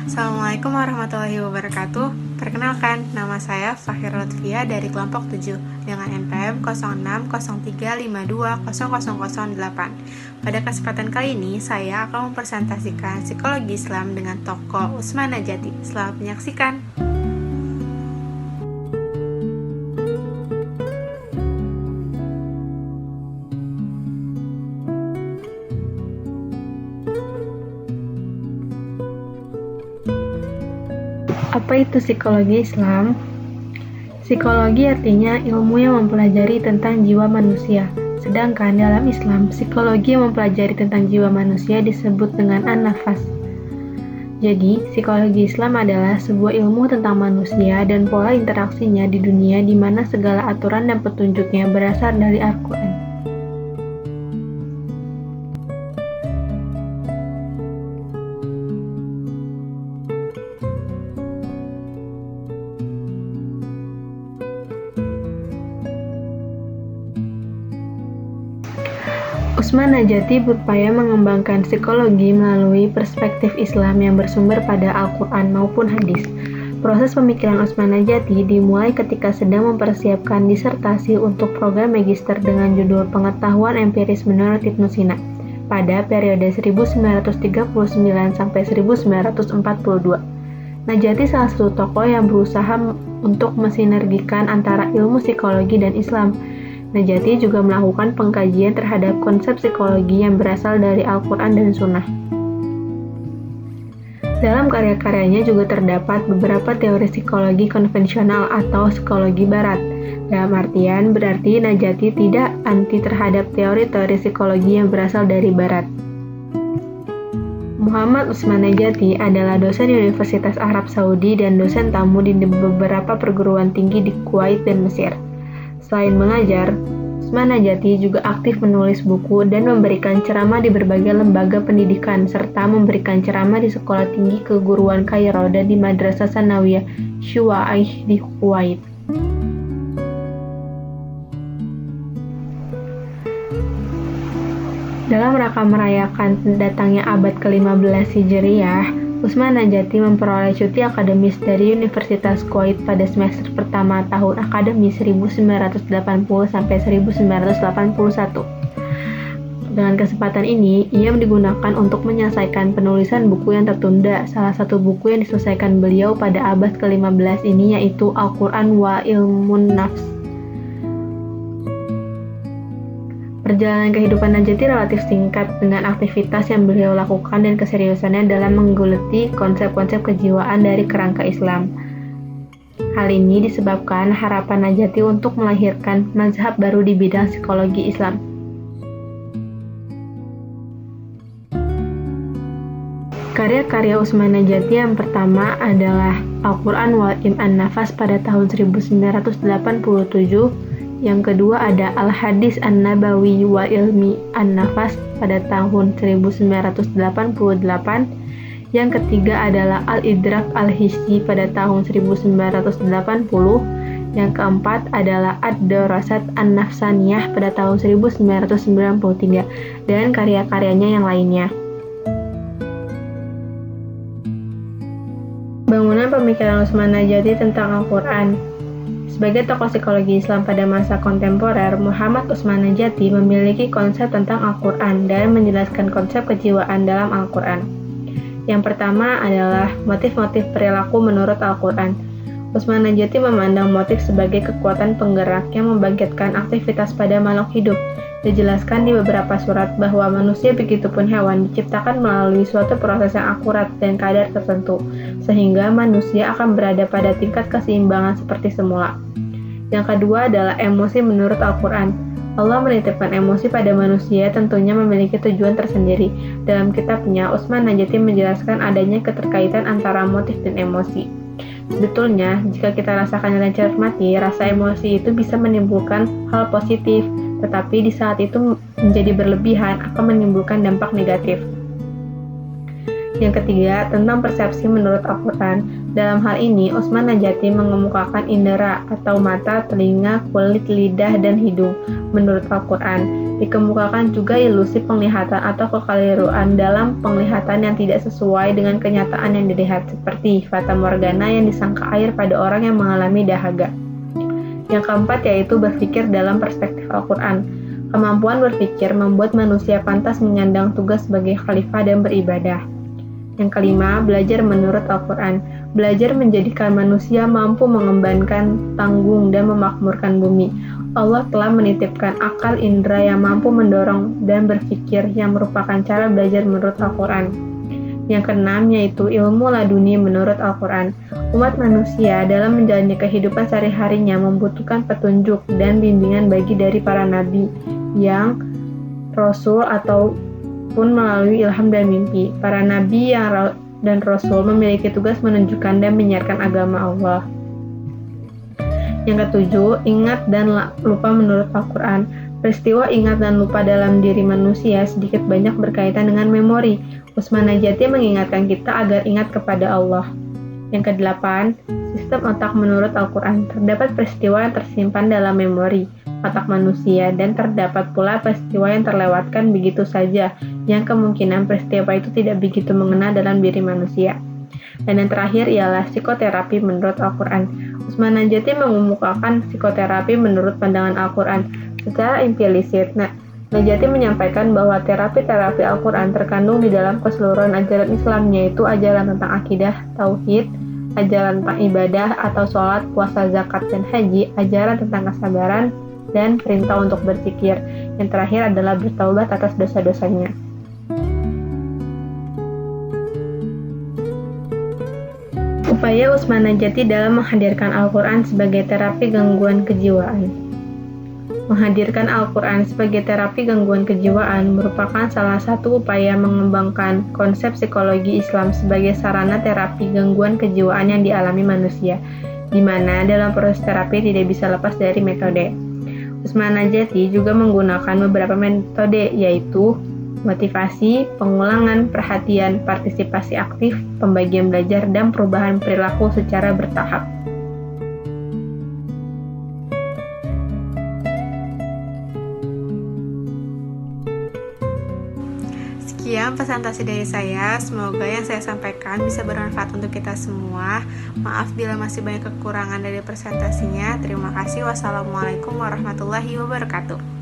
Assalamualaikum warahmatullahi wabarakatuh. Perkenalkan, nama saya Fahir Lutfia dari kelompok 7 dengan NPM 0603520008. Pada kesempatan kali ini, saya akan mempresentasikan psikologi Islam dengan tokoh Utsman Najati. Selamat menyaksikan. Apa itu psikologi Islam? Psikologi artinya ilmu yang mempelajari tentang jiwa manusia. Sedangkan dalam Islam, psikologi yang mempelajari tentang jiwa manusia disebut dengan an-nafas. Jadi, psikologi Islam adalah sebuah ilmu tentang manusia dan pola interaksinya di dunia di mana segala aturan dan petunjuknya berasal dari Al-Quran. Utsman Najati berupaya mengembangkan psikologi melalui perspektif Islam yang bersumber pada Al-Quran maupun hadis. Proses pemikiran Utsman Najati dimulai ketika sedang mempersiapkan disertasi untuk program magister dengan judul Pengetahuan Empiris menurut Ibnu Sina pada periode 1939 sampai 1942. Najati salah satu tokoh yang berusaha untuk mensinergikan antara ilmu psikologi dan Islam. Najati juga melakukan pengkajian terhadap konsep psikologi yang berasal dari Al-Quran dan Sunnah. Dalam karya-karyanya juga terdapat beberapa teori psikologi konvensional atau psikologi barat. Dalam artian, berarti Najati tidak anti terhadap teori-teori psikologi yang berasal dari barat. Muhammad Utsman Najati adalah dosen Universitas Arab Saudi dan dosen tamu di beberapa perguruan tinggi di Kuwait dan Mesir. Selain mengajar, Utsman Najati juga aktif menulis buku dan memberikan ceramah di berbagai lembaga pendidikan serta memberikan ceramah di sekolah tinggi keguruan Kairo dan di Madrasah Sanawiyah Syuwa'ih di Kuwait. Dalam rangka merayakan datangnya abad ke-15 Hijriah, Utsman Najati memperoleh cuti akademis dari Universitas Kuwait pada semester pertama tahun akademis 1980 sampai 1981. Dengan kesempatan ini, ia digunakan untuk menyelesaikan penulisan buku yang tertunda. Salah satu buku yang diselesaikan beliau pada abad ke-15 ini yaitu Al-Quran wa Ilmun Nafs. Perjalanan kehidupan Najati relatif singkat dengan aktivitas yang beliau lakukan dan keseriusannya dalam menggeluti konsep-konsep kejiwaan dari kerangka Islam. Hal ini disebabkan harapan Najati untuk melahirkan mazhab baru di bidang psikologi Islam. Karya-karya Utsman Najati yang pertama adalah Al-Quran wa Ilmun Nafs pada tahun 1987. Yang kedua ada Al-Hadis An-Nabawi wa Ilmi An-Nafas pada tahun 1988. Yang ketiga adalah Al-Idrak Al-Hissi pada tahun 1980. Yang keempat adalah Ad-Darasat An-Nafsaniyah pada tahun 1993 dan karya-karyanya yang lainnya. Bangunan pemikiran Utsman Najati tentang Al-Quran. Sebagai tokoh psikologi Islam pada masa kontemporer, Muhammad Utsman Najati memiliki konsep tentang Al-Quran dan menjelaskan konsep kejiwaan dalam Al-Quran. Yang pertama adalah motif-motif perilaku menurut Al-Quran. Utsman Najati memandang motif sebagai kekuatan penggerak yang membangkitkan aktivitas pada makhluk hidup. Dijelaskan di beberapa surat bahwa manusia begitupun hewan diciptakan melalui suatu proses yang akurat dan kadar tertentu, sehingga manusia akan berada pada tingkat keseimbangan seperti semula. Yang kedua adalah emosi menurut Al-Quran. Allah menitipkan emosi pada manusia tentunya memiliki tujuan tersendiri. Dalam kitabnya, Utsman Najati menjelaskan adanya keterkaitan antara motif dan emosi. Sebetulnya, jika kita rasakan dan cermati, rasa emosi itu bisa menimbulkan hal positif, tetapi di saat itu menjadi berlebihan akan menimbulkan dampak negatif. Yang ketiga, tentang persepsi menurut Al-Quran. Dalam hal ini, Utsman Najati mengemukakan indera atau mata, telinga, kulit, lidah, dan hidung menurut Al-Quran. Dikemukakan juga ilusi penglihatan atau kekeliruan dalam penglihatan yang tidak sesuai dengan kenyataan yang dilihat, seperti fata morgana yang disangka air pada orang yang mengalami dahaga. Yang keempat yaitu berpikir dalam perspektif Al-Quran. Kemampuan berpikir membuat manusia pantas menyandang tugas sebagai khalifah dan beribadah. Yang kelima, belajar menurut Al-Quran. Belajar menjadikan manusia mampu mengembankan, tanggung, dan memakmurkan bumi. Allah telah menitipkan akal indera yang mampu mendorong dan berpikir yang merupakan cara belajar menurut Al-Quran. Yang keenam yaitu ilmu laduni menurut Al-Quran. Umat manusia dalam menjalani kehidupan sehari-harinya membutuhkan petunjuk dan bimbingan bagi dari para nabi yang rasul ataupun melalui ilham dan mimpi. Para nabi dan rasul memiliki tugas menunjukkan dan menyiarkan agama Allah. Yang ketujuh, ingat dan lupa menurut Al-Quran. Peristiwa ingat dan lupa dalam diri manusia sedikit banyak berkaitan dengan memori. Usman Najati mengingatkan kita agar ingat kepada Allah. Yang kedelapan, sistem otak menurut Al-Quran. Terdapat peristiwa yang tersimpan dalam memori otak manusia dan terdapat pula peristiwa yang terlewatkan begitu saja, yang kemungkinan peristiwa itu tidak begitu mengena dalam diri manusia. Dan yang terakhir ialah psikoterapi menurut Al-Quran. Usman Najati mengemukakan psikoterapi menurut pandangan Al-Quran secara implisit. Najati menyampaikan bahwa terapi-terapi Al-Quran terkandung di dalam keseluruhan ajaran Islam, yaitu ajaran tentang akidah, tauhid, ajaran tentang ibadah atau sholat, puasa, zakat, dan haji, ajaran tentang kesabaran, dan perintah untuk berzikir. Yang terakhir adalah bertaubat atas dosa-dosanya. Upaya Usman Najati dalam menghadirkan Al-Quran sebagai terapi gangguan kejiwaan. Menghadirkan Al-Quran sebagai terapi gangguan kejiwaan merupakan salah satu upaya mengembangkan konsep psikologi Islam sebagai sarana terapi gangguan kejiwaan yang dialami manusia, di mana dalam proses terapi tidak bisa lepas dari metode. Usman Najati juga menggunakan beberapa metode, yaitu motivasi, pengulangan, perhatian, partisipasi aktif, pembagian belajar, dan perubahan perilaku secara bertahap. Sekian presentasi dari saya, semoga yang saya sampaikan bisa bermanfaat untuk kita semua. Maaf bila masih banyak kekurangan dari presentasinya. Terima kasih. Wassalamualaikum warahmatullahi wabarakatuh.